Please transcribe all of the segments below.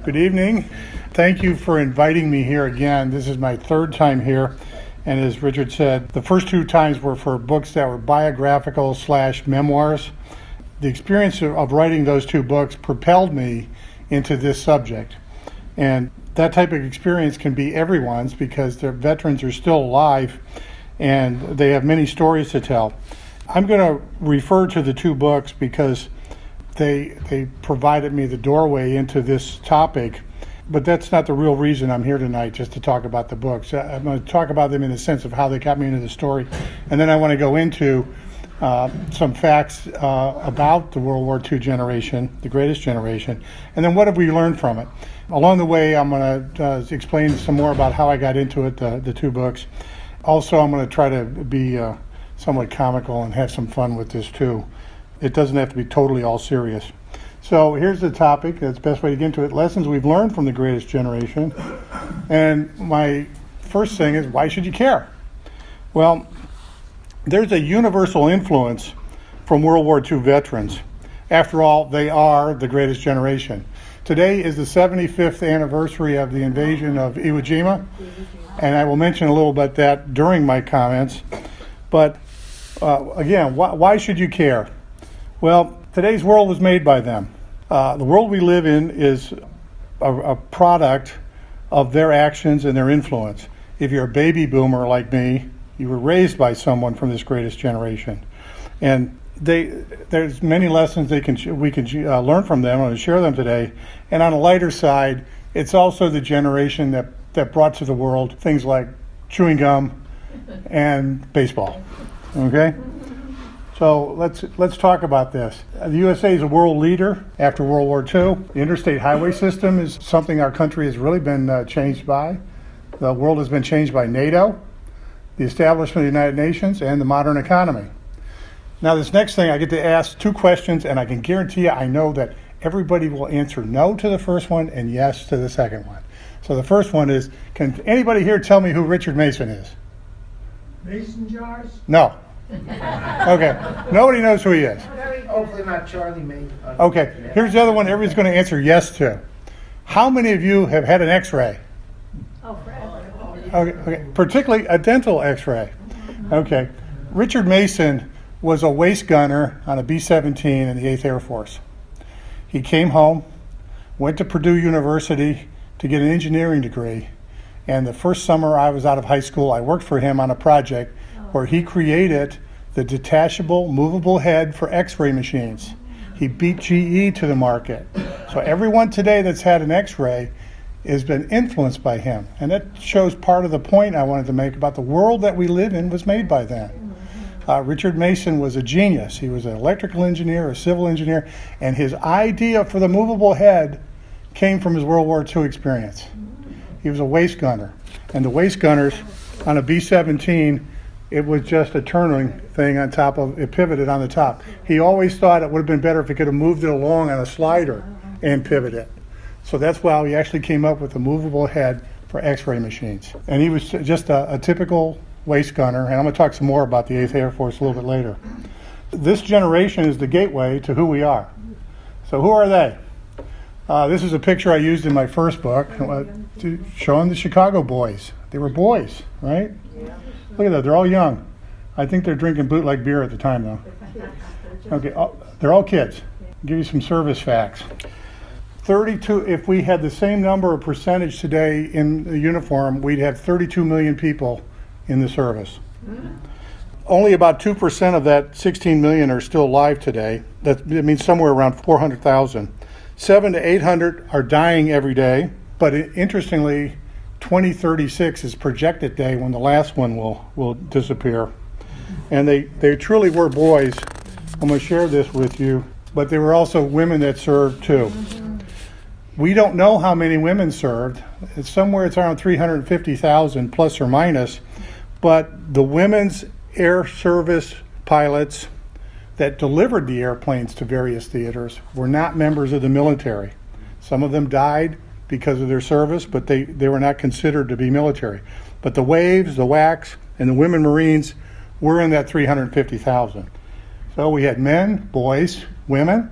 Good evening. Thank you for inviting me here again. This is my third time here. And as Richard said, the first two times were for books that were biographical / memoirs. The experience of writing those two books propelled me into this subject. And that type of experience can be everyone's because their veterans are still alive and they have many stories to tell. I'm going to refer to the two books because they provided me the doorway into this topic, but that's not the real reason I'm here tonight, just to talk about the books. I'm going to talk about them in the sense of how they got me into the story, and then I want to go into some facts about the World War II generation, the greatest generation, and then what have we learned from it. Along the way, I'm going to explain some more about how I got into it, the two books. Also, I'm going to try to be somewhat comical and have some fun with this too. It doesn't have to be totally all serious. So here's the topic. That's the best way to get into it. Lessons we've learned from the greatest generation. And my first thing is, why should you care? Well, there's a universal influence from World War II veterans. After all, they are the greatest generation. Today is the 75th anniversary of the invasion of Iwo Jima, and I will mention a little bit that during my comments. But again, why should you care? Well, today's world was made by them. The world we live in is a product of their actions and their influence. If you're a baby boomer like me, you were raised by someone from this greatest generation. And there's many lessons we can learn from them. I'm going to share them today. And on a lighter side, it's also the generation that brought to the world things like chewing gum and baseball. Okay? So let's talk about this. The USA is a world leader after World War II. The interstate highway system is something our country has really been changed by. The world has been changed by NATO, the establishment of the United Nations, and the modern economy. Now this next thing, I get to ask two questions, and I can guarantee you I know that everybody will answer no to the first one and yes to the second one. So the first one is, can anybody here tell me who Richard Mason is? Mason jars? No. Okay, nobody knows who he is. Hopefully not Charlie Mason. Okay, here's the other one everybody's going to answer yes to. How many of you have had an x-ray? Oh, forever. Okay, particularly a dental x-ray. Okay, Richard Mason was a waist gunner on a B-17 in the 8th Air Force. He came home, went to Purdue University to get an engineering degree, and the first summer I was out of high school, I worked for him on a project where he created the detachable, movable head for x-ray machines. He beat GE to the market. So everyone today that's had an x-ray has been influenced by him. And that shows part of the point I wanted to make about the world that we live in was made by them. Richard Mason was a genius. He was an electrical engineer, a civil engineer, and his idea for the movable head came from his World War II experience. He was a waist gunner. And the waist gunners on a B-17, it was just a turning thing on top of, it pivoted on the top. He always thought it would have been better if he could have moved it along on a slider and pivot it. So that's why he actually came up with a movable head for x-ray machines. And he was just a typical waist gunner, and I'm going to talk some more about the 8th Air Force a little bit later. This generation is the gateway to who we are. So who are they? This is a picture I used in my first book, showing the Chicago boys. They were boys, right? Look at that, they're all young. I think they're drinking bootleg beer at the time, though. Okay, they're all kids. I'll give you some service facts. 32, if we had the same number of percentage today in the uniform, we'd have 32 million people in the service. Only about 2% of that 16 million are still alive today. That means somewhere around 400,000. 700 to 800 are dying every day, but interestingly, 2036 is projected day when the last one will disappear. And they truly were boys. I'm going to share this with you, but there were also women that served too. We don't know how many women served. It's around 350,000 plus or minus, but the women's air service pilots that delivered the airplanes to various theaters were not members of the military. Some of them died because of their service, but they were not considered to be military. But the WAVs, the WACs, and the women Marines were in that 350,000. So we had men, boys, women,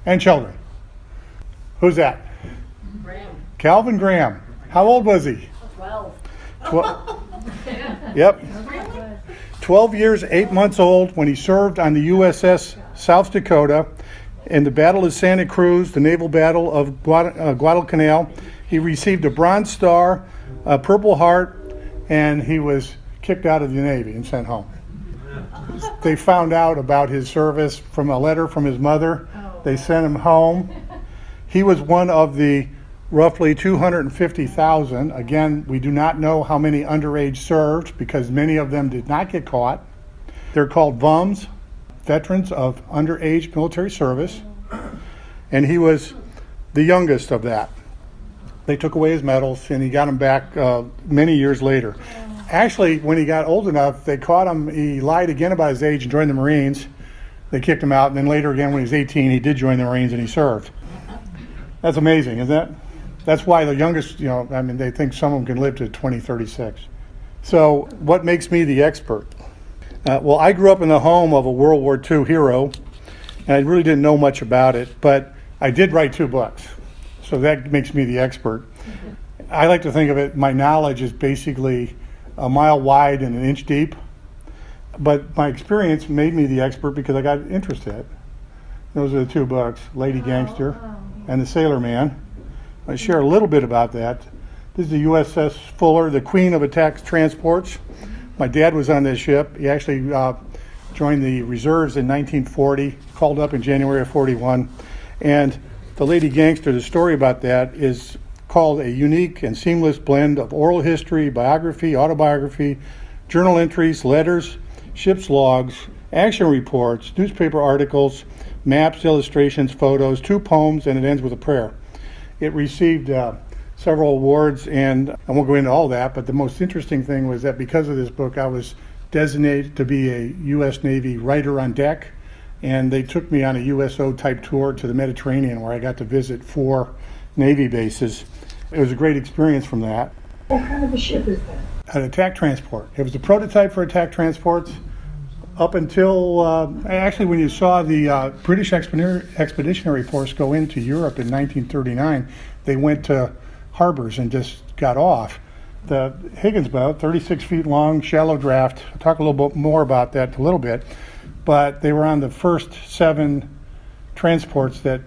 and children. Who's that? Calvin Graham. How old was he? 12. 12. Yep. 12 years, 8 months old when he served on the USS South Dakota in the Battle of Santa Cruz, the naval battle of Guadalcanal. He received a Bronze Star, a Purple Heart, and he was kicked out of the Navy and sent home. They found out about his service from a letter from his mother. They sent him home. He was one of the roughly 250,000. Again, we do not know how many underage served because many of them did not get caught. They're called VUMs, Veterans of Underage Military Service, and he was the youngest of that. They took away his medals, and he got them back many years later. Actually, when he got old enough, they caught him. He lied again about his age and joined the Marines. They kicked him out, and then later again, when he was 18, he did join the Marines and he served. That's amazing, isn't it? That's why the youngest, they think some of them can live to 2036. So what makes me the expert? Well, I grew up in the home of a World War II hero, and I really didn't know much about it, but I did write 2 books. So that makes me the expert. I like to think of it, my knowledge is basically a mile wide and an inch deep, but my experience made me the expert because I got interested. Those are the 2 books, Lady Gangster and The Sailor Man. I share a little bit about that. This is the USS Fuller, the queen of attack transports. My dad was on this ship. He actually joined the reserves in 1940, called up in January of 41. And the Lady Gangster, the story about that is called a unique and seamless blend of oral history, biography, autobiography, journal entries, letters, ship's logs, action reports, newspaper articles, maps, illustrations, photos, 2 poems, and it ends with a prayer. It received several awards, and I won't go into all that, but the most interesting thing was that because of this book, I was designated to be a U.S. Navy writer on deck, and they took me on a USO-type tour to the Mediterranean where I got to visit 4 Navy bases. It was a great experience from that. What kind of a ship is that? An attack transport. It was a prototype for attack transports up until, actually when you saw the British Expeditionary Force go into Europe in 1939, they went to harbors and just got off. The Higgins boat, 36 feet long, shallow draft. I'll talk a little bit more about that in a little bit. But they were on the first 7 transports that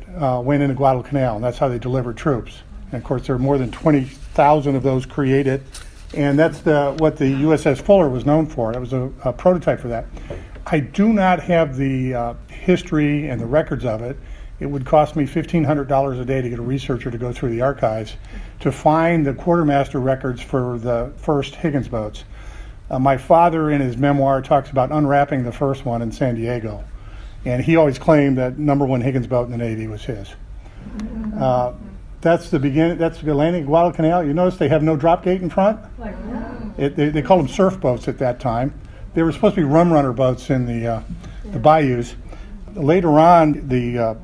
went into Guadalcanal, and that's how they delivered troops. And of course, there are more than 20,000 of those created, and that's what the USS Fuller was known for. It was a prototype for that. I do not have the history and the records of it. It would cost me $1,500 a day to get a researcher to go through the archives to find the quartermaster records for the first Higgins boats. My father, in his memoir, talks about unwrapping the first one in San Diego, and he always claimed that #1 Higgins boat in the Navy was his. That's the beginning. That's the landing at Guadalcanal. You notice they have no drop gate in front. They called them surf boats at that time. They were supposed to be rum runner boats in the bayous. Later on, the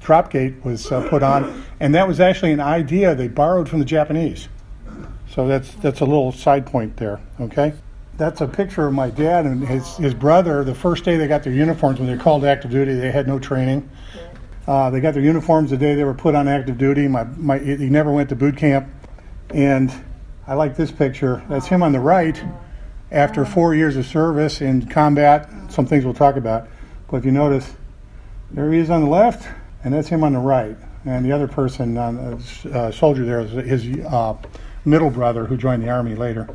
drop gate was put on, and that was actually an idea they borrowed from the Japanese. So that's a little side point there. Okay, that's a picture of my dad and his brother. The first day they got their uniforms when they were called to active duty, they had no training. They got their uniforms the day they were put on active duty. He never went to boot camp, and I like this picture. That's him on the right after 4 years of service in combat. Some things we'll talk about, but if you notice, there he is on the left, and that's him on the right. And the other person, soldier there, is his middle brother who joined the Army later.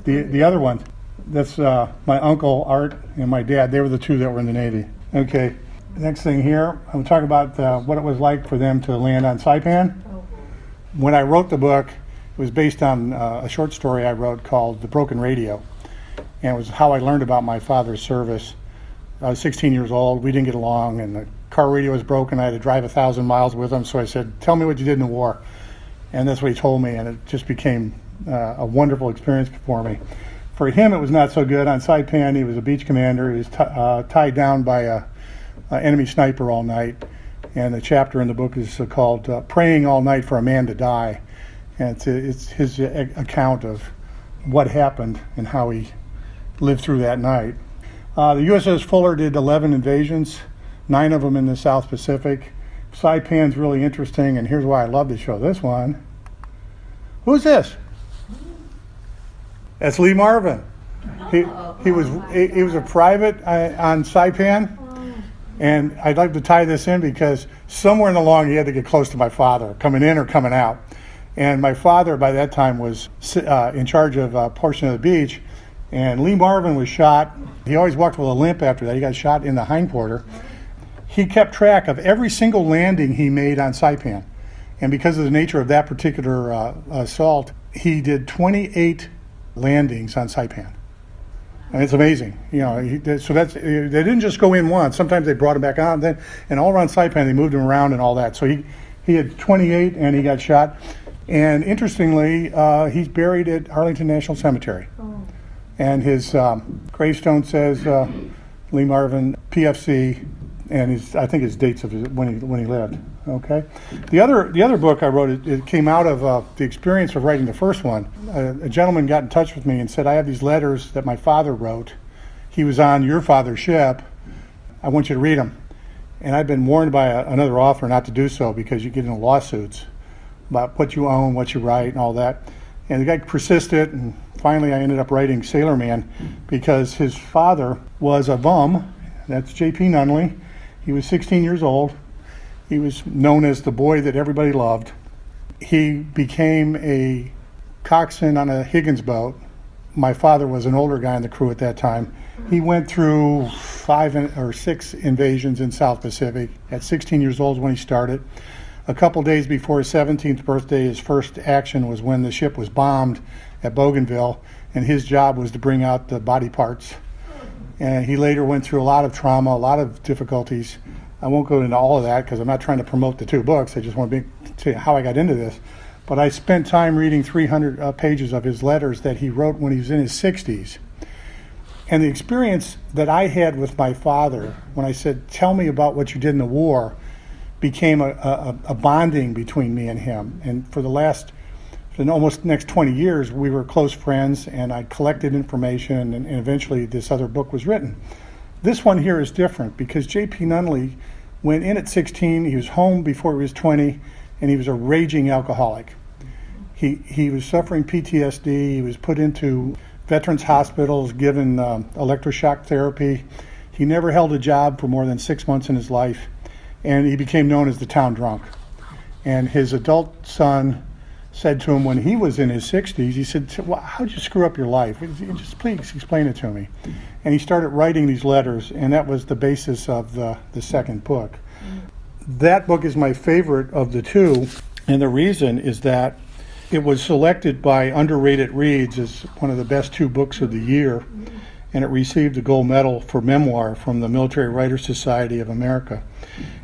The other one, that's my uncle Art and my dad. They were the 2 that were in the Navy. Okay, next thing here, I'm talking about what it was like for them to land on Saipan. When I wrote the book, it was based on a short story I wrote called The Broken Radio, and it was how I learned about my father's service. I was 16 years old. We didn't get along, and the car radio was broken. I had to drive 1,000 miles with him, so I said, "Tell me what you did in the war." And that's what he told me, and it just became a wonderful experience for me. For him, it was not so good. On Saipan, he was a beach commander. He was tied down by a enemy sniper all night, and the chapter in the book is called "Praying All Night for a Man to Die," and it's his account of what happened and how he lived through that night. The USS Fuller did 11 invasions, 9 of them in the South Pacific. Saipan's really interesting, and here's why I love to show this one. Who's this? That's Lee Marvin. He was a private on Saipan, and I'd like to tie this in because somewhere along he had to get close to my father, coming in or coming out. And my father by that time was in charge of a portion of the beach, and Lee Marvin was shot. He always walked with a limp after that. He got shot in the hindquarter. He kept track of every single landing he made on Saipan. And because of the nature of that particular assault, he did 28 landings on Saipan. And it's amazing, so they didn't just go in once. Sometimes they brought him back on, and all around Saipan they moved him around and all that. So he had 28 and he got shot. And interestingly, he's buried at Arlington National Cemetery. And his gravestone says Lee Marvin, PFC, and I think his dates of when he lived. Okay. The other book I wrote, it came out of the experience of writing the first one. A gentleman got in touch with me and said, I have these letters that my father wrote. He was on your father's ship. I want you to read them. And I've been warned by another author not to do so because you get into lawsuits about what you own, what you write, and all that. And the guy persisted, and finally I ended up writing Sailorman because his father was a bum. That's J.P. Nunley. He was 16 years old. He was known as the boy that everybody loved. He became a coxswain on a Higgins boat. My father was an older guy in the crew at that time. He went through 5 or 6 invasions in South Pacific. At 16 years old when he started. A couple days before his 17th birthday, his first action was when the ship was bombed at Bougainville, and his job was to bring out the body parts. And he later went through a lot of trauma, a lot of difficulties. I won't go into all of that because I'm not trying to promote the 2 books. I just want to tell you how I got into this. But I spent time reading 300 pages of his letters that he wrote when he was in his 60s. And the experience that I had with my father, when I said, tell me about what you did in the war, became a bonding between me and him. And for the almost next 20 years, we were close friends, and I collected information, and eventually this other book was written. This one here is different because J.P. Nunley went in at 16, he was home before he was 20, and he was a raging alcoholic. He was suffering PTSD, he was put into veterans hospitals, given electroshock therapy. He never held a job for more than 6 months in his life, and he became known as the town drunk. And his adult son said to him when he was in his 60s, he said, well, how'd you screw up your life? Just please explain it to me. And he started writing these letters, and that was the basis of the second book. That book is my favorite of the 2, and the reason is that it was selected by Underrated Reads as one of the best 2 books of the year, and it received a gold medal for memoir from the Military Writers Society of America.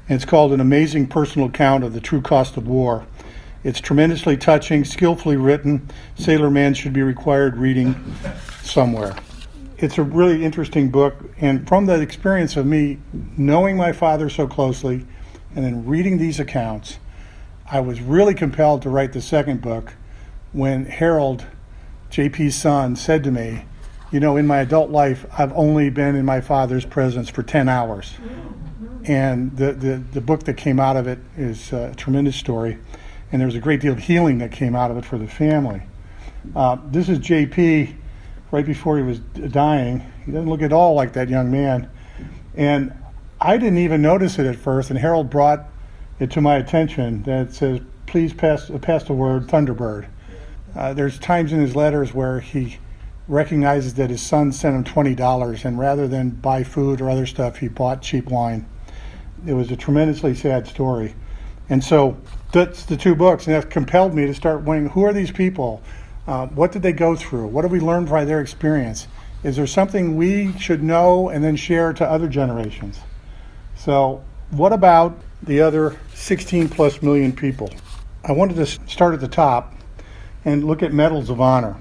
And it's called An Amazing Personal Account of the True Cost of War. It's tremendously touching, skillfully written. Sailorman should be required reading somewhere. It's a really interesting book, and from the experience of me knowing my father so closely and then reading these accounts, I was really compelled to write the second book when Harold, JP's son, said to me, in my adult life, I've only been in my father's presence for 10 hours. And the book that came out of it is a tremendous story. And there was a great deal of healing that came out of it for the family. This is JP right before he was dying. He doesn't look at all like that young man. And I didn't even notice it at first, and Harold brought it to my attention that it says, please pass the word Thunderbird. There's times in his letters where he recognizes that his son sent him $20, and rather than buy food or other stuff, he bought cheap wine. It was a tremendously sad story. And so that's the 2 books, and that compelled me to start wondering, who are these people? What did they go through? What have we learned by their experience? Is there something we should know and then share to other generations? So what about the other 16 plus million people? I wanted to start at the top and look at Medals of Honor.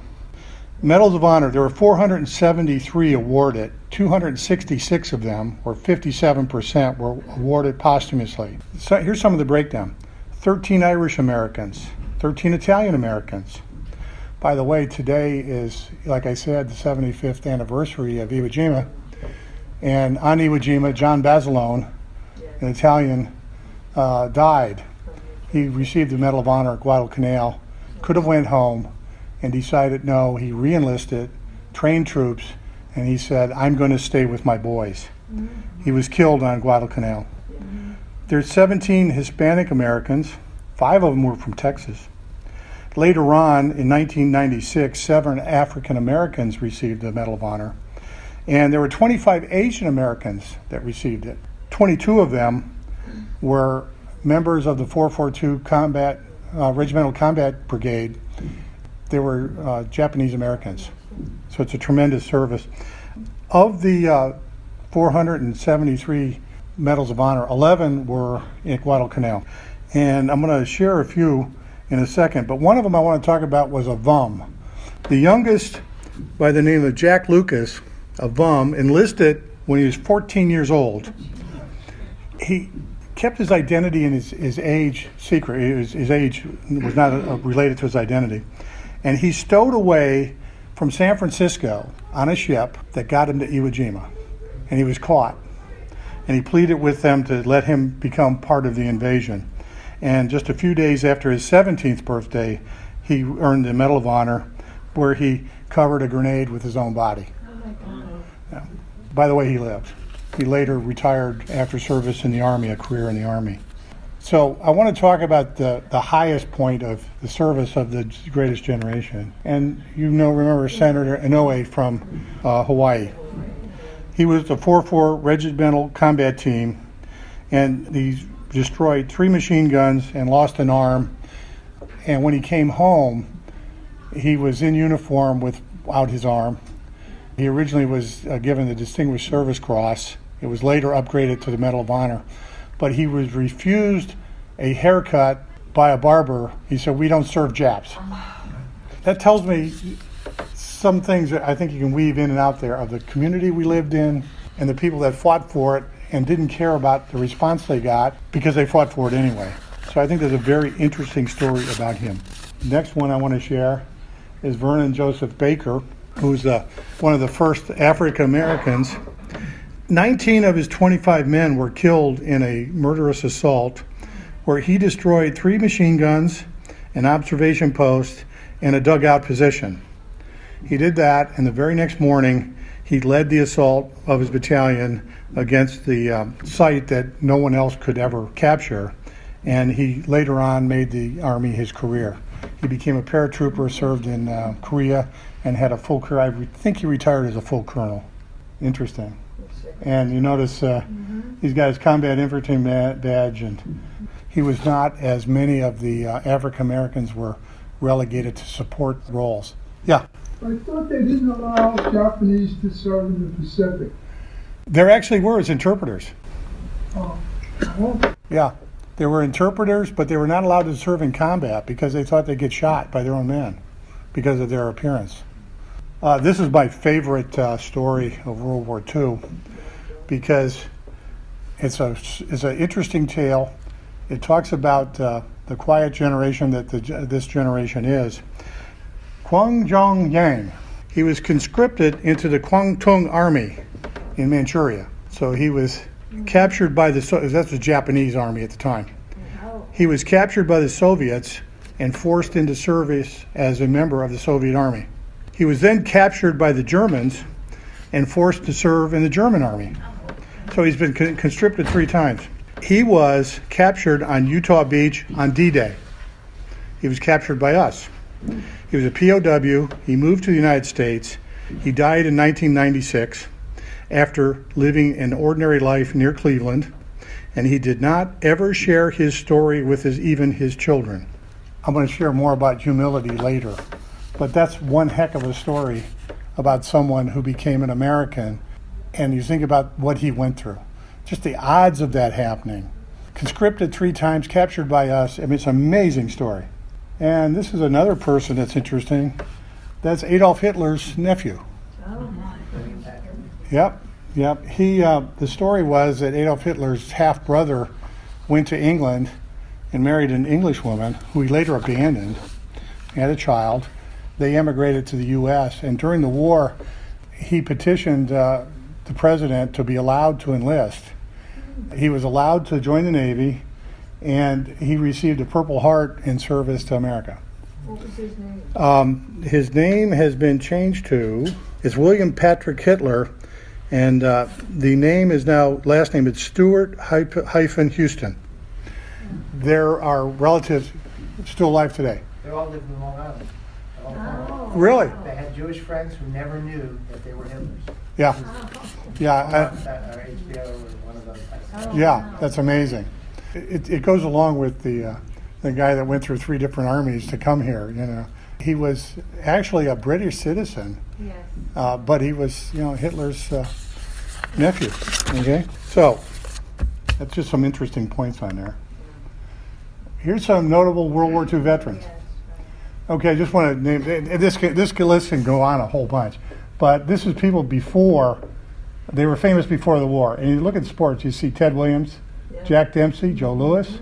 Medals of Honor, there were 473 awarded. 266 of them, or 57%, were awarded posthumously. So here's some of the breakdown. 13 Irish Americans, 13 Italian Americans. By the way, today is, like I said, the 75th anniversary of Iwo Jima. And on Iwo Jima, John Basilone, an Italian, died. He received the Medal of Honor at Guadalcanal. could have went home and decided no, he re-enlisted, trained troops, and he said, I'm going to stay with my boys. He was killed on Guadalcanal. There's 17 Hispanic Americans. 5 of them were from Texas. Later on, in 1996, 7 African Americans received the Medal of Honor. And there were 25 Asian Americans that received it. 22 of them were members of the 442 Regimental Combat Brigade. They were Japanese Americans. So it's a tremendous service. Of the 473 Medals of Honor, 11 were at Guadalcanal. And I'm going to share a few in a second, but one of them I want to talk about was a VUM. The youngest, by the name of Jack Lucas, a VUM, enlisted when he was 14 years old. He kept his identity and his age secret. His age was not related to his identity. And he stowed away from San Francisco on a ship that got him to Iwo Jima. And he was caught. And he pleaded with them to let him become part of the invasion. And just a few days after his 17th birthday, he earned the Medal of Honor, where he covered a grenade with his own body. Oh my God. Yeah. By the way, he lived. He later retired after service in the Army, a career in the Army. So I want to talk about the highest point of the service of the greatest generation. And remember Senator Inoue from Hawaii. He was the 4-4 Regimental Combat Team, and he destroyed 3 machine guns and lost an arm. And when he came home, he was in uniform without his arm. He originally was given the Distinguished Service Cross. It was later upgraded to the Medal of Honor. But he was refused a haircut by a barber. He said, we don't serve Japs. That tells me some things that I think you can weave in and out there of the community we lived in and the people that fought for it and didn't care about the response they got because they fought for it anyway. So I think there's a very interesting story about him. Next one I want to share is Vernon Joseph Baker, who's one of the first African Americans. 19 of his 25 men were killed in a murderous assault where he destroyed 3 machine guns, an observation post, and a dugout position. He did that, and the very next morning he led the assault of his battalion against the site that no one else could ever capture, and he later on made the Army his career. He became a paratrooper, served in Korea, and had a full career. I think he retired as a full colonel. Interesting. And you notice he's got his combat infantry badge, and he was not, as many of the African Americans were, relegated to support roles. Yeah? I thought they didn't allow Japanese to serve in the Pacific. There actually were as interpreters. Oh. Yeah, there were interpreters, but they were not allowed to serve in combat because they thought they'd get shot by their own men because of their appearance. This is my favorite story of World War II because it's an interesting tale. It talks about the quiet generation that this generation is. Kwang Jong Yang. He was conscripted into the Kwangtung Army in Manchuria. So he was captured by that's the Japanese army at the time. He was captured by the Soviets and forced into service as a member of the Soviet army. He was then captured by the Germans and forced to serve in the German army. So he's been conscripted 3 times. He was captured on Utah Beach on D-Day. He was captured by us. He was a POW. He moved to the United States. He died in 1996 after living an ordinary life near Cleveland, and he did not ever share his story with even his children. I'm going to share more about humility later, but that's one heck of a story about someone who became an American, and you think about what he went through. Just the odds of that happening. Conscripted 3 times, captured by us. I mean, it's an amazing story. And this is another person that's interesting. That's Adolf Hitler's nephew. Yep. The story was that Adolf Hitler's half-brother went to England and married an English woman who he later abandoned, had a child. They emigrated to the U.S., and during the war, he petitioned the president to be allowed to enlist. He was allowed to join the Navy, and he received a Purple Heart in service to America. What was his name? His name has been changed to, it's William Patrick Hitler, and the name is now, last name is Stewart-Houston. There are relatives still alive today. They all lived in Long Island. Oh. Really? They had Jewish friends who never knew that they were Hitlers. Yeah. Yeah. Or HBO or one of those types of Yeah, that's amazing. It goes along with the guy that went through 3 different armies to come here. You know, he was actually a British citizen, Yes. but he was, Hitler's nephew. Okay, so that's just some interesting points on there. Here's some notable World War II veterans. Yes. Okay, I just want to name this list can go on a whole bunch, but this is people before they were famous before the war. And you look at sports, you see Ted Williams, Yeah. Jack Dempsey, Joe Louis,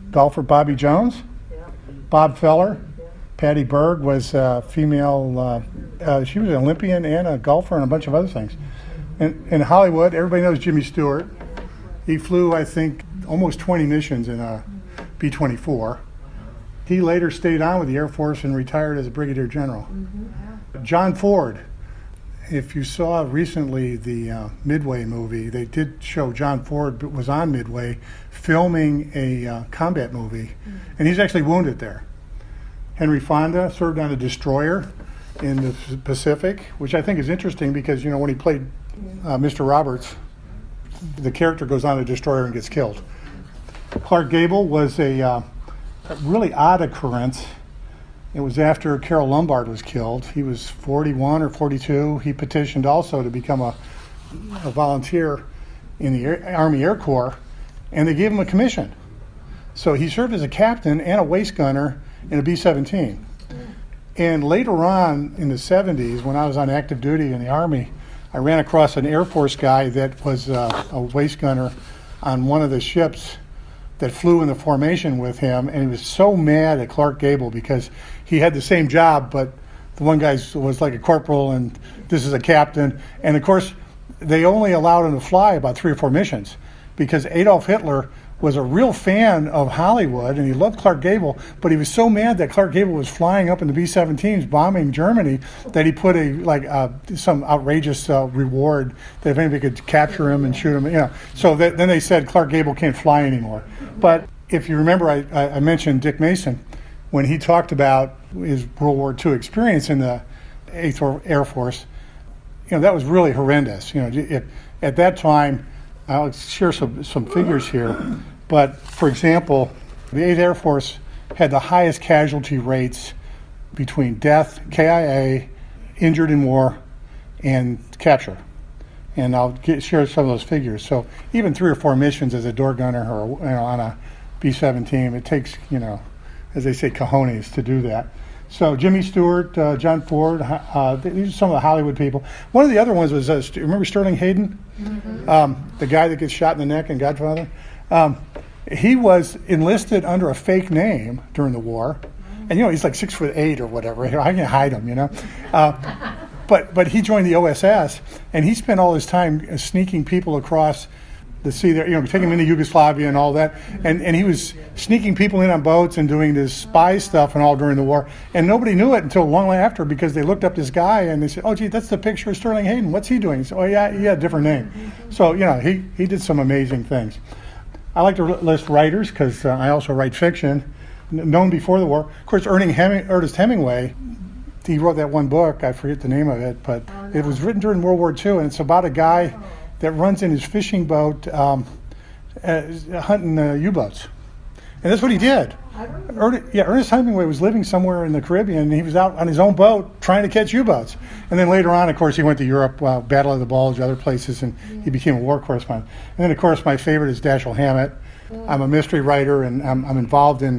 golfer Bobby Jones, Yeah. Bob Feller, Yeah. Patty Berg was a female. She was an Olympian and a golfer and a bunch of other things. And in Hollywood, everybody knows Jimmy Stewart. He flew, I think, almost 20 missions in a B-24. He later stayed on with the Air Force and retired as a brigadier general. John Ford. If you saw recently the Midway movie, they did show John Ford was on Midway filming a combat movie, and he's actually wounded there. Henry Fonda served on a destroyer in the Pacific, which I think is interesting because, when he played Mr. Roberts, the character goes on a destroyer and gets killed. Clark Gable was a really odd occurrence. It was after Carol Lombard was killed. He was 41 or 42. He petitioned also to become a volunteer in the Army Air Corps, and they gave him a commission. So he served as a captain and a waist gunner in a B-17. And later on in the 70s, when I was on active duty in the Army, I ran across an Air Force guy that was a waist gunner on one of the ships that flew in the formation with him, and he was so mad at Clark Gable because he had the same job, but the one guy was like a corporal and this is a captain. And of course, they only allowed him to fly about 3 or 4 missions because Adolf Hitler was a real fan of Hollywood and he loved Clark Gable, but he was so mad that Clark Gable was flying up in the B-17s bombing Germany that he put some outrageous reward that if anybody could capture him and shoot him, So then they said Clark Gable can't fly anymore. But if you remember, I mentioned Dick Mason when he talked about his World War II experience in the 8th Air Force. That was really horrendous. At that time, I'll share some figures here, but for example, the 8th Air Force had the highest casualty rates between death, KIA, injured in war, and capture. And I'll share some of those figures. So even 3 or 4 missions as a door gunner or on a B-17, it takes, as they say, cojones to do that. So Jimmy Stewart, John Ford, these are some of the Hollywood people. One of the other ones was, remember Sterling Hayden? Mm-hmm. The guy that gets shot in the neck in Godfather? He was enlisted under a fake name during the war. And, he's like 6'8" or whatever. I can hide him, But he joined the OSS, and he spent all his time sneaking people across the sea there, taking them into Yugoslavia and all that. And he was sneaking people in on boats and doing this spy stuff and all during the war. And nobody knew it until long after because they looked up this guy and they said, oh, gee, that's the picture of Sterling Hayden. What's he doing? He said, oh, yeah, he had a different name. So, he did some amazing things. I like to list writers because I also write fiction, known before the war. Of course, Ernest Hemingway, he wrote that one book, I forget the name of it, but it was written during World War II, and it's about a guy that runs in his fishing boat hunting U-boats. And that's what he did. Ernest Hemingway was living somewhere in the Caribbean, and he was out on his own boat trying to catch U-boats. And then later on, of course, he went to Europe, Battle of the Bulge, other places, and he became a war correspondent. And then, of course, my favorite is Dashiell Hammett. I'm a mystery writer, and I'm involved in,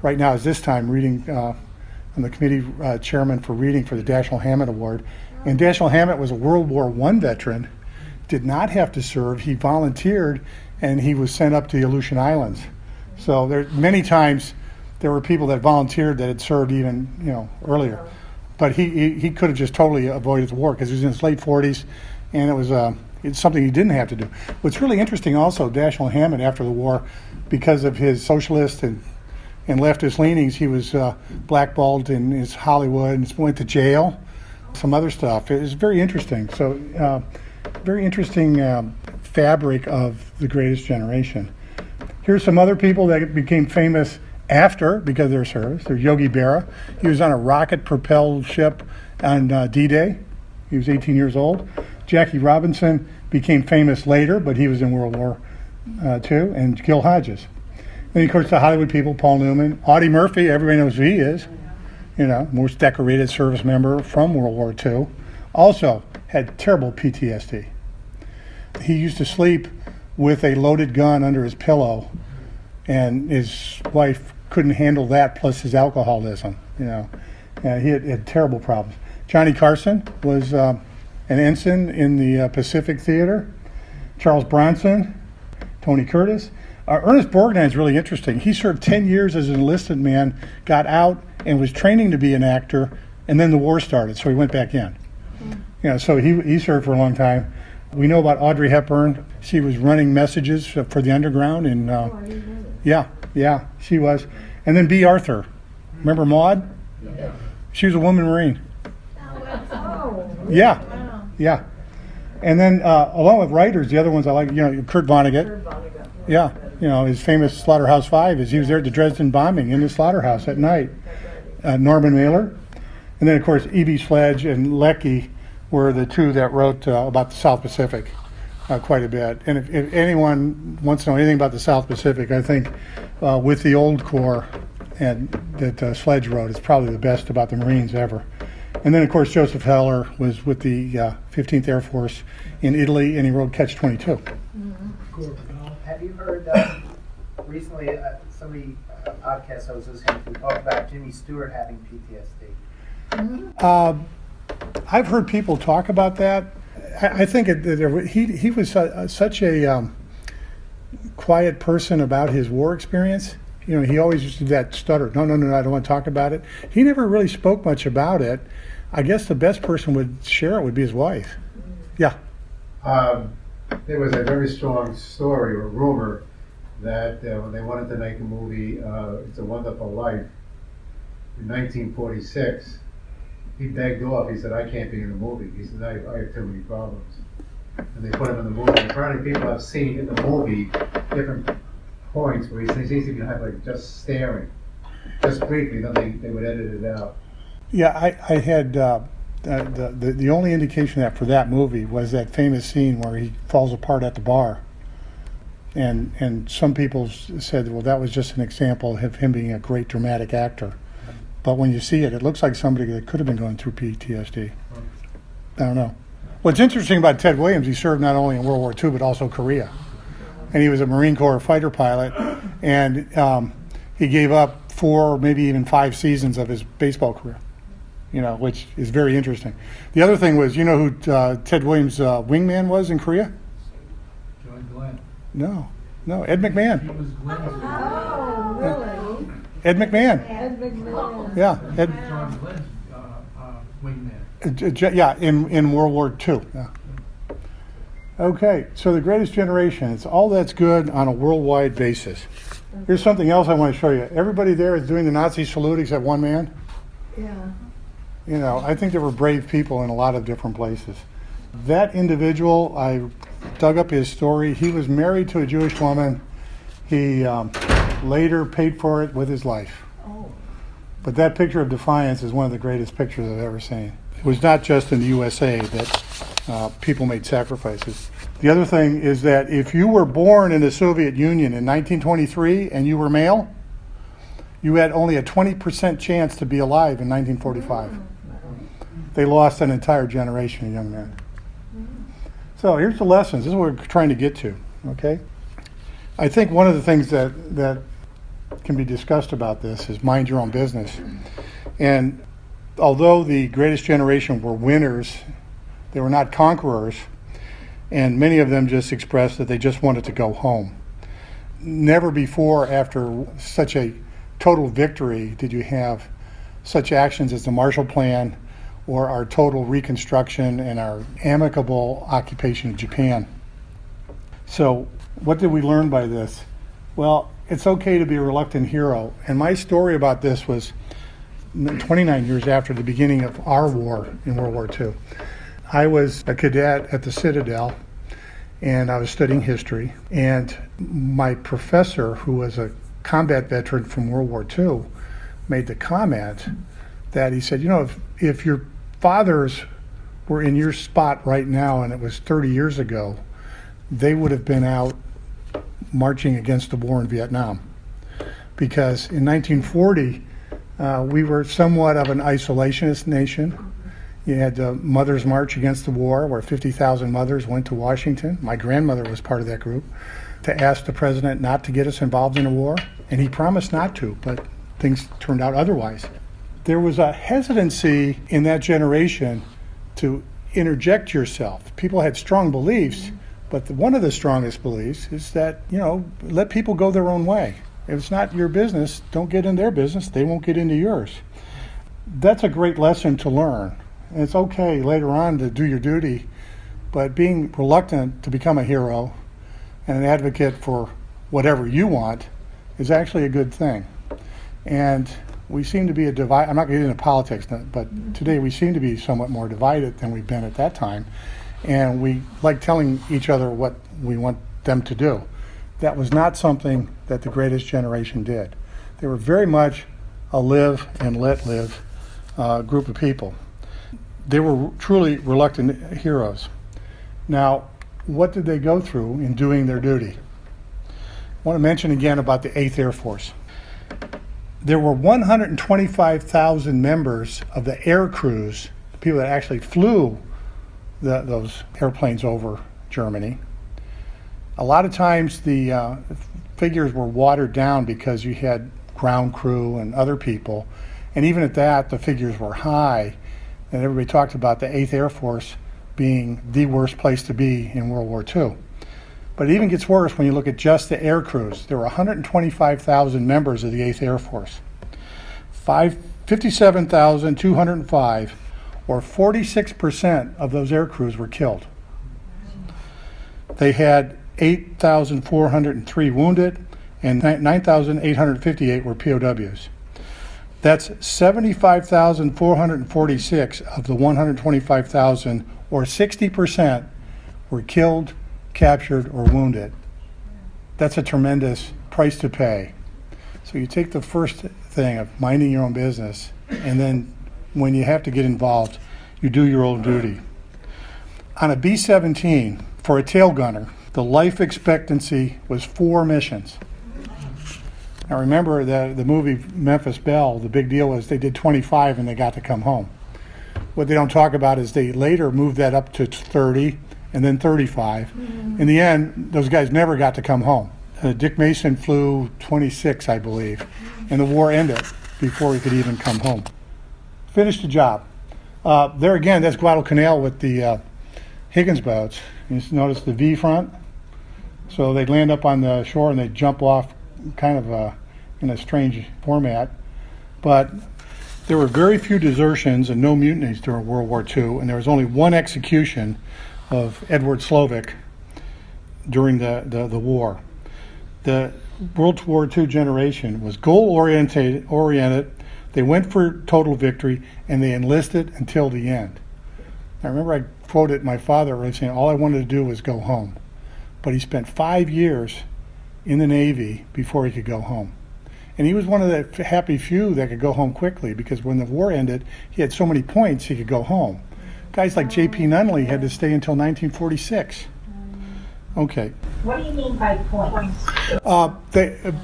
right now is this time, reading. I'm the committee chairman for reading for the Dashiell Hammett Award. And Dashiell Hammett was a World War I veteran, did not have to serve. He volunteered, and he was sent up to the Aleutian Islands. So many times there were people that volunteered that had served even earlier. But he could have just totally avoided the war because he was in his late 40s, and it was it's something he didn't have to do. What's really interesting also, Dashiell Hammett after the war, because of his socialist and and leftist leanings. He was blackballed in his Hollywood and went to jail. Some other stuff. It was very interesting. So, very interesting fabric of the Greatest Generation. Here's some other people that became famous after because of their service. There's Yogi Berra. He was on a rocket-propelled ship on D-Day. He was 18 years old. Jackie Robinson became famous later, but he was in World War II, and Gil Hodges. And of course, the Hollywood people, Paul Newman, Audie Murphy, everybody knows who he is. You know, most decorated service member from World War II. Also had terrible PTSD. He used to sleep with a loaded gun under his pillow, and his wife couldn't handle that, plus his alcoholism. You know, he had terrible problems. Johnny Carson was an ensign in the Pacific Theater. Charles Bronson, Tony Curtis. Ernest Borgnine is really interesting. He served 10 years as an enlisted man, got out, and was training to be an actor, and then the war started, so he went back in. You know, so he served for a long time. We know about Audrey Hepburn. She was running messages for the underground, and yeah, she was. And then B. Arthur. Remember Maud? Yeah. She was a woman Marine. Oh. Yeah, Wow. yeah. And then along with writers, the other ones I like, you know, Kurt Vonnegut. Kurt Vonnegut. Yeah, you know, his famous Slaughterhouse Five is he was there at the Dresden bombing in the slaughterhouse at night. Norman Mailer. And then, of course, E.B. Sledge and Leckie were the two that wrote about the South Pacific quite a bit. And if anyone wants to know anything about the South Pacific, I think with the Old Corps and that Sledge wrote, it's probably the best about the Marines ever. And then, of course, Joseph Heller was with the 15th Air Force in Italy, and he wrote Catch-22. Have you heard recently somebody, podcast host was who talked about Jimmy Stewart having PTSD? I've heard people talk about that. I think he was such a quiet person about his war experience. You know, he always used to do that stutter. No, I don't want to talk about it. He never really spoke much about it. I guess the best person would share it would be his wife. Yeah. There was a very strong story or rumor that when they wanted to make a movie, It's a Wonderful Life, in 1946, he begged off. He said, I can't be in the movie. He said, I have too many problems. And they put him in the movie. Apparently people have seen in the movie different points where he seems to be like just staring, just briefly, then they would edit it out. Yeah, I had the only indication that for that movie was that famous scene where he falls apart at the bar. And some people said, well, that was just an example of him being a great dramatic actor. But when you see it, it looks like somebody that could have been going through PTSD. I don't know. What's interesting about Ted Williams, he served not only in World War II, but also Korea. And he was a Marine Corps fighter pilot, and he gave up 4, maybe even 5 seasons of his baseball career, you know, which is very interesting. The other thing was, you know who Ted Williams' wingman was in Korea? John Glenn. No, Ed McMahon. He was Glenn's Oh, really? Ed McMahon. Ed McMahon. Yeah, Ed. John Glenn's wingman. Yeah, in World War II. Yeah. Okay, so the Greatest Generation, it's all that's good on a worldwide basis. Here's something else I want to show you. Everybody there is doing the Nazi salute except one man. Yeah. You know, I think there were brave people in a lot of different places. That individual, I dug up his story. He was married to a Jewish woman. He later paid for it with his life. Oh. But that picture of defiance is one of the greatest pictures I've ever seen. It was not just in the USA that people made sacrifices. The other thing is that if you were born in the Soviet Union in 1923 and you were male, you had only a 20% chance to be alive in 1945. They lost an entire generation of young men. So here's the lessons. This is what we're trying to get to, okay? I think one of the things that can be discussed about this is mind your own business. And although the Greatest Generation were winners, they were not conquerors, and many of them just expressed that they just wanted to go home. Never before, after such a total victory, did you have such actions as the Marshall Plan or our total reconstruction and our amicable occupation of Japan. So what did we learn by this? Well, it's okay to be a reluctant hero. And my story about this was 29 years after the beginning of our war in World War II. I was a cadet at the Citadel, and I was studying history. And my professor, who was a combat veteran from World War II, made the comment that he said, you know, if your fathers were in your spot right now and it was 30 years ago, they would have been out marching against the war in Vietnam. Because in 1940, we were somewhat of an isolationist nation. You had the Mothers March Against the War, where 50,000 mothers went to Washington. My grandmother was part of that group, to ask the president not to get us involved in a war. And he promised not to, but things turned out otherwise. There was a hesitancy in that generation to interject yourself. People had strong beliefs, but one of the strongest beliefs is that, you know, let people go their own way. If it's not your business, don't get in their business. They won't get into yours. That's a great lesson to learn. And it's okay later on to do your duty, but being reluctant to become a hero and an advocate for whatever you want is actually a good thing. And we seem to be a divide. I'm not going to get into politics, but today we seem to be somewhat more divided than we've been at that time. And we like telling each other what we want them to do. That was not something that the greatest generation did. They were very much a live and let live group of people. They were truly reluctant heroes. Now, what did they go through in doing their duty? I want to mention again about the 8th Air Force. There were 125,000 members of the air crews, the people that actually flew those airplanes over Germany. A lot of times the figures were watered down because you had ground crew and other people, and even at that, the figures were high, and everybody talked about the 8th Air Force being the worst place to be in World War II. But it even gets worse when you look at just the air crews. There were 125,000 members of the 8th Air Force. 57,205, or 46% of those air crews were killed. They had 8,403 wounded, and 9,858 were POWs. That's 75,446 of the 125,000, or 60%, were killed, captured, or wounded. That's a tremendous price to pay. So you take the first thing of minding your own business, and then when you have to get involved, you do your own duty. On a B-17, for a tail gunner, the life expectancy was 4 missions. Now remember the movie Memphis Belle, the big deal was they did 25 and they got to come home. What they don't talk about is they later moved that up to 30 and then 35. In the end, those guys never got to come home. Dick Mason flew 26, I believe, and the war ended before he could even come home. Finished the job. There again, that's Guadalcanal with the Higgins boats. You notice the V front? So they'd land up on the shore and they'd jump off kind of in a strange format. But there were very few desertions and no mutinies during World War II, and there was only one execution of Edward Slovic during the war. The World War II generation was goal-oriented. They went for total victory, and they enlisted until the end. I remember I quoted my father saying, all I wanted to do was go home. But he spent 5 years in the Navy before he could go home. And he was one of the happy few that could go home quickly, because when the war ended, he had so many points he could go home. Guys like J.P. Nunley had to stay until 1946. Okay. What do you mean by points?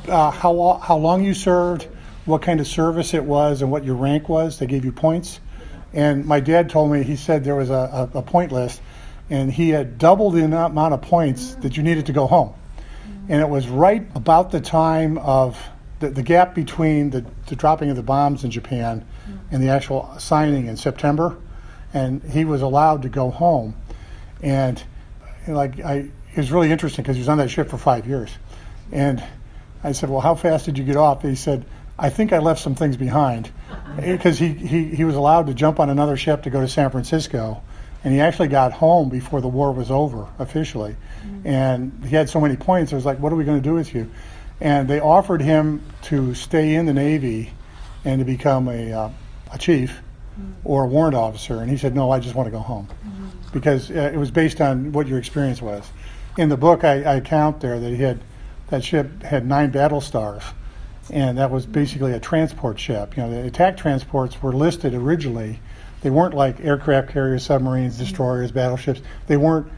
How long you served, what kind of service it was, and what your rank was. They gave you points. And my dad told me, he said there was a point list, and he had doubled the amount of points that you needed to go home. And it was right about the time of the gap between the dropping of the bombs in Japan and the actual signing in September. And he was allowed to go home. And it was really interesting because he was on that ship for 5 years. And I said, well, how fast did you get off? And he said, I think I left some things behind, because he was allowed to jump on another ship to go to San Francisco. And he actually got home before the war was over officially. And he had so many points, it was like, what are we going to do with you? And they offered him to stay in the Navy and to become a chief or a warrant officer. And he said, no, I just want to go home. Because it was based on what your experience was. In the book, I count there that that ship had 9 battle stars. And that was basically a transport ship. The attack transports were listed originally. They weren't like aircraft carriers, submarines, destroyers, battleships. They weren't,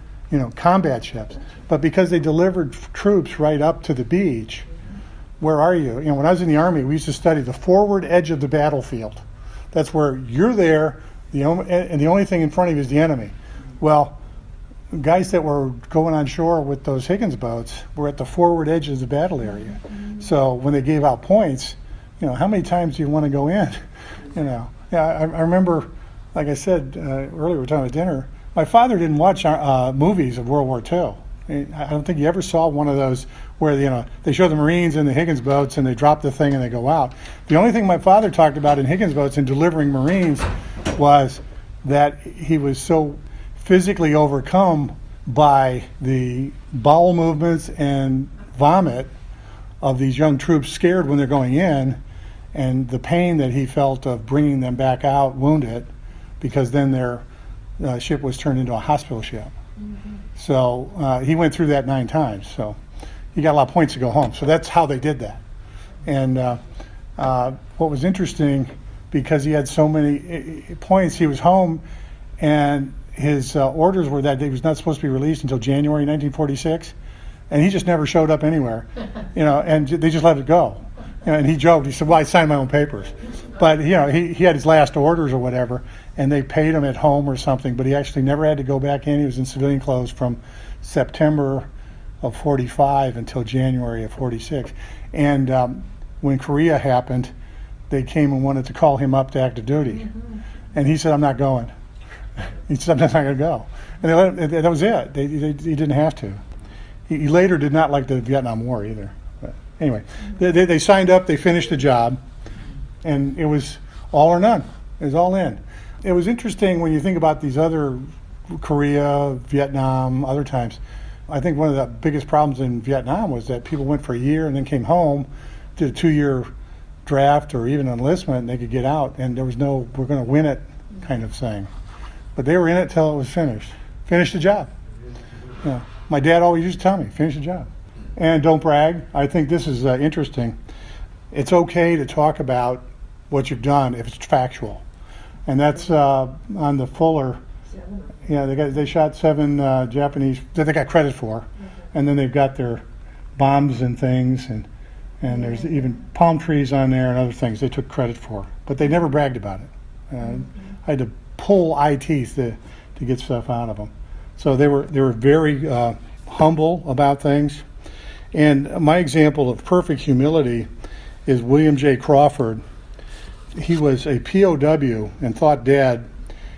combat ships. But because they delivered troops right up to the beach, where are you? When I was in the Army, we used to study the forward edge of the battlefield. That's where you're there, and the only thing in front of you is the enemy. Well, guys that were going on shore with those Higgins boats were at the forward edge of the battle area. So when they gave out points, how many times do you want to go in? I remember, like I said earlier, we were talking at dinner, my father didn't watch movies of World War II. I don't think he ever saw one of those where they show the Marines in the Higgins boats and they drop the thing and they go out. The only thing my father talked about in Higgins boats and delivering Marines was that he was so physically overcome by the bowel movements and vomit of these young troops scared when they're going in, and the pain that he felt of bringing them back out wounded, because then their ship was turned into a hospital ship. So he went through that 9 times. So he got a lot of points to go home. So that's how they did that. And what was interesting, because he had so many points, he was home, and his orders were that he was not supposed to be released until January 1946, and he just never showed up anywhere, and they just let it go. And he joked. He said, "Well, I signed my own papers," but he had his last orders or whatever, and they paid him at home or something. But he actually never had to go back in. He was in civilian clothes from September of 45 until January of 46. And when Korea happened, they came and wanted to call him up to active duty, and he said, "I'm not going." He said, "I'm not going to go," and that was it. He didn't have to. He later did not like the Vietnam War either. But anyway, they signed up. They finished the job, and it was all or none. It was all in. It was interesting when you think about these other Korea, Vietnam, other times. I think one of the biggest problems in Vietnam was that people went for a year and then came home, did a 2-year draft or even enlistment, and they could get out, and there was no "we're going to win it" kind of thing. But they were in it till it was finished. Finish the job. My dad always used to tell me, finish the job. And don't brag. I think this is interesting. It's okay to talk about what you've done if it's factual. And that's on the Fuller. Yeah, they shot 7 Japanese that they got credit for. And then they've got their bombs and things, and there's even palm trees on there and other things they took credit for. But they never bragged about it. I had to pull eye teeth to get stuff out of them. So they were very humble about things. And my example of perfect humility is William J. Crawford. He was a POW and thought dead.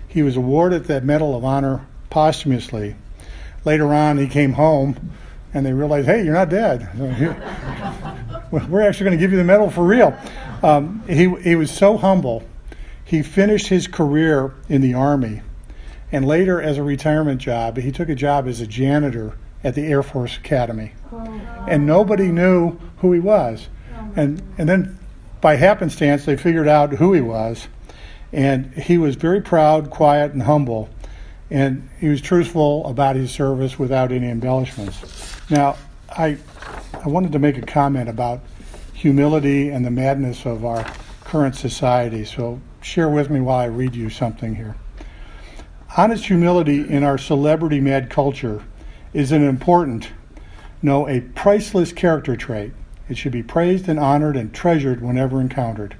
He was awarded that Medal of Honor posthumously. Later on, he came home, and they realized, hey, you're not dead. We're actually going to give you the medal for real. He was so humble. He finished his career in the Army, and later as a retirement job, he took a job as a janitor at the Air Force Academy. And nobody knew who he was. And then by happenstance, they figured out who he was. And he was very proud, quiet, and humble. And he was truthful about his service without any embellishments. Now, I wanted to make a comment about humility and the madness of our current society. So share with me while I read you something here. Honest humility in our celebrity-mad culture is an important, no, a priceless character trait. It should be praised and honored and treasured whenever encountered.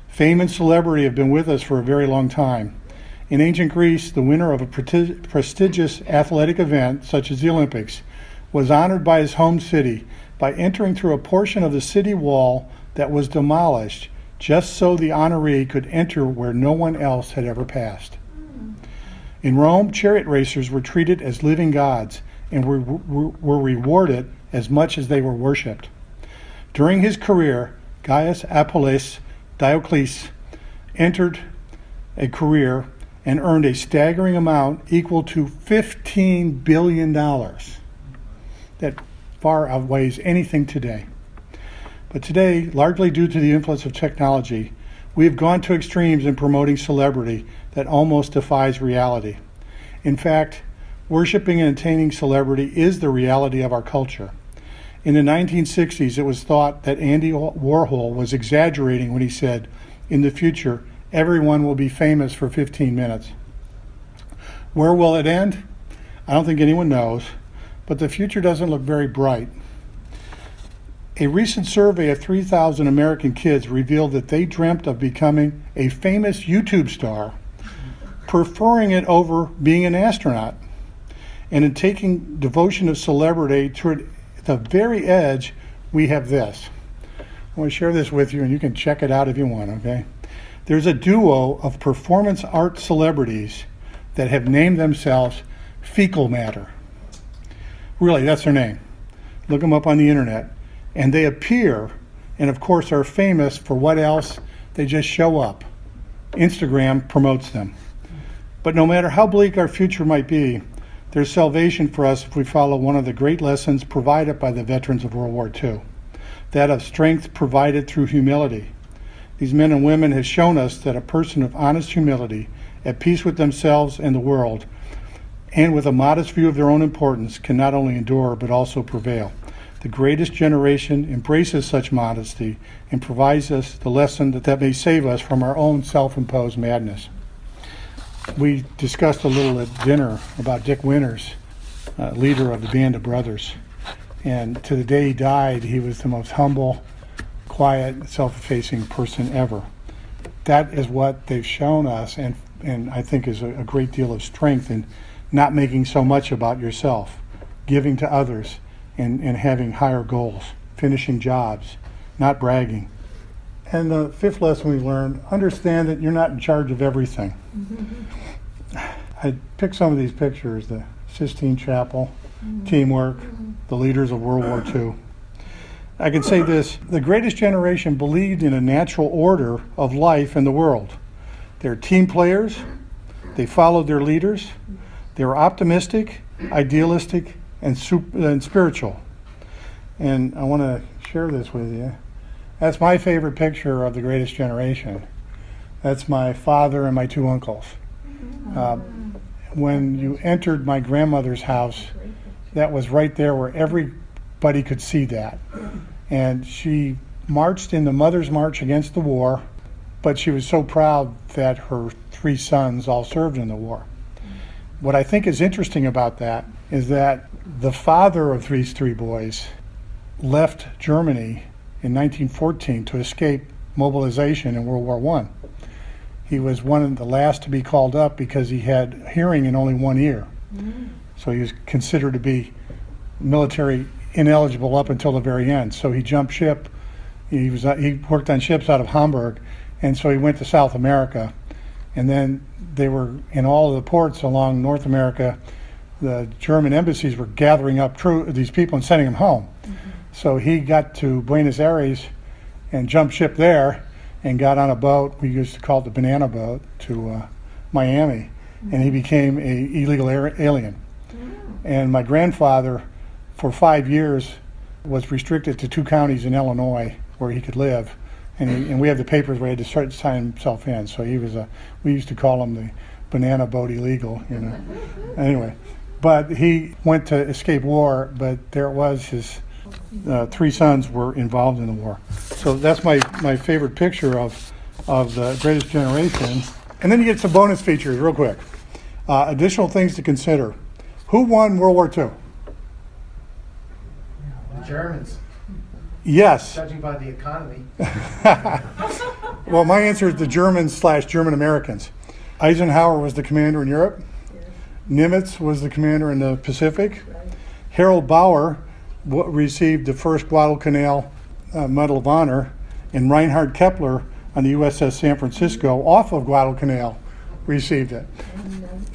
Fame and celebrity have been with us for a very long time. In ancient Greece, the winner of a prestigious athletic event, such as the Olympics, was honored by his home city by entering through a portion of the city wall that was demolished, just so the honoree could enter where no one else had ever passed. In Rome, chariot racers were treated as living gods and were rewarded as much as they were worshipped. During his career, Gaius Appius Diocles entered a career and earned a staggering amount equal to $15 billion. That far outweighs anything today. But today, largely due to the influence of technology, we have gone to extremes in promoting celebrity that almost defies reality. In fact, worshiping and attaining celebrity is the reality of our culture. In the 1960s, it was thought that Andy Warhol was exaggerating when he said, "In the future, everyone will be famous for 15 minutes." Where will it end? I don't think anyone knows, but the future doesn't look very bright. A recent survey of 3,000 American kids revealed that they dreamt of becoming a famous YouTube star, preferring it over being an astronaut. And in taking devotion of celebrity to the very edge, we have this. I want to share this with you, and you can check it out if you want, okay? There's a duo of performance art celebrities that have named themselves Fecal Matter. Really, that's their name. Look them up on the internet. And they appear, and of course are famous for what else? They just show up. Instagram promotes them. But no matter how bleak our future might be, there's salvation for us if we follow one of the great lessons provided by the veterans of World War II, that of strength provided through humility. These men and women have shown us that a person of honest humility, at peace with themselves and the world, and with a modest view of their own importance, can not only endure but also prevail. The greatest generation embraces such modesty and provides us the lesson that may save us from our own self-imposed madness. We discussed a little at dinner about Dick Winters, leader of the Band of Brothers. And to the day he died, he was the most humble, quiet, self-effacing person ever. That is what they've shown us, and I think is a great deal of strength in not making so much about yourself, giving to others, and having higher goals, finishing jobs, not bragging. And the fifth lesson we learned, understand that you're not in charge of everything. I picked some of these pictures, the Sistine Chapel, teamwork, the leaders of World War II. I can say this, the greatest generation believed in a natural order of life in the world. They're team players, they followed their leaders, they were optimistic, idealistic, and spiritual. And I want to share this with you. That's my favorite picture of the greatest generation. That's my father and my two uncles. When you entered my grandmother's house, that was right there where everybody could see that. And she marched in the Mother's March against the war, but she was so proud that her three sons all served in the war. What I think is interesting about that is that the father of these three boys left Germany in 1914 to escape mobilization in World War I. He was one of the last to be called up because he had hearing in only one ear. So he was considered to be military ineligible up until the very end. So he jumped ship. He worked on ships out of Hamburg, and so he went to South America. And then they were in all of the ports along North America. The German embassies were gathering up these people and sending them home. So he got to Buenos Aires and jumped ship there and got on a boat, we used to call it the banana boat, to Miami. And he became an illegal alien. And my grandfather, for 5 years, was restricted to 2 counties in Illinois where he could live. And we had the papers where he had to sign himself in. So he was we used to call him the banana boat illegal, you know. Anyway, but he went to escape war, but there it was, his 3 sons were involved in the war. So that's my favorite picture of the greatest generation. And then you get some bonus features real quick. Additional things to consider. Who won World War II? The Germans, Yes. judging by the economy. Well, my answer is the Germans/German Americans. Eisenhower was the commander in Europe. Nimitz was the commander in the Pacific. Harold Bauer received the first Guadalcanal Medal of Honor, and Reinhard Kepler on the USS San Francisco off of Guadalcanal received it.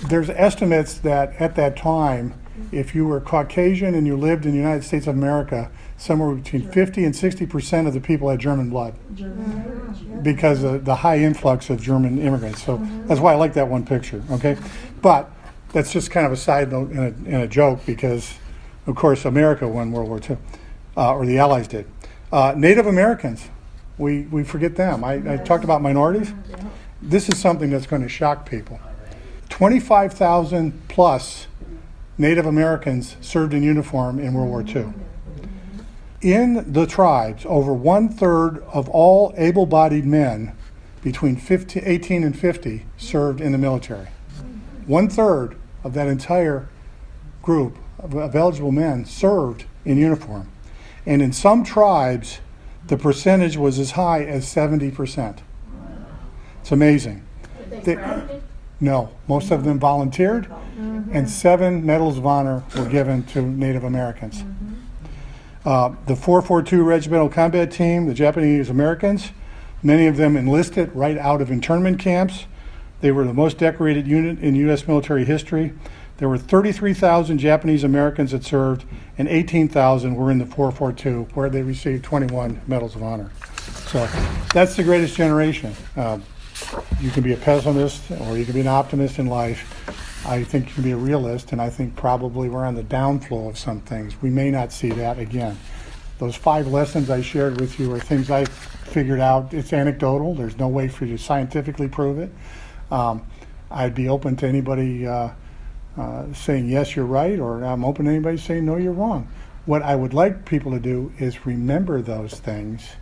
There's estimates that at that time, if you were Caucasian and you lived in the United States of America, somewhere between 50 and 60% of the people had German blood because of the high influx of German immigrants. So that's why I like that one picture, okay? But that's just kind of a side note and a joke because, of course, America won World War II, or the Allies did. Native Americans, we forget them. I talked about minorities. This is something that's going to shock people. 25,000 plus Native Americans served in uniform in World War II. In the tribes, over 1/3 of all able-bodied men between 18 and 50 served in the military. 1/3 of that entire group of eligible men served in uniform. And in some tribes, the percentage was as high as 70%. It's amazing. No, most of them volunteered, and 7 Medals of Honor were given to Native Americans. The 442 Regimental Combat Team, the Japanese Americans, many of them enlisted right out of internment camps. They were the most decorated unit in U.S. military history. There were 33,000 Japanese Americans that served, and 18,000 were in the 442, where they received 21 Medals of Honor. So that's the greatest generation. You can be a pessimist or you can be an optimist in life. I think you can be a realist, and I think probably we're on the downflow of some things. We may not see that again. Those 5 lessons I shared with you are things I figured out. It's anecdotal. There's no way for you to scientifically prove it. I'd be open to anybody saying, yes, you're right, or I'm open to anybody saying, no, you're wrong. What I would like people to do is remember those things,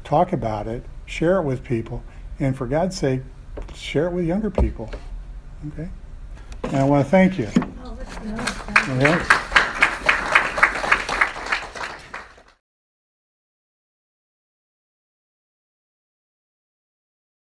talk about it, share it with people, and for God's sake, share it with younger people. Okay? And I want to thank you. Oh, that's nice. All right?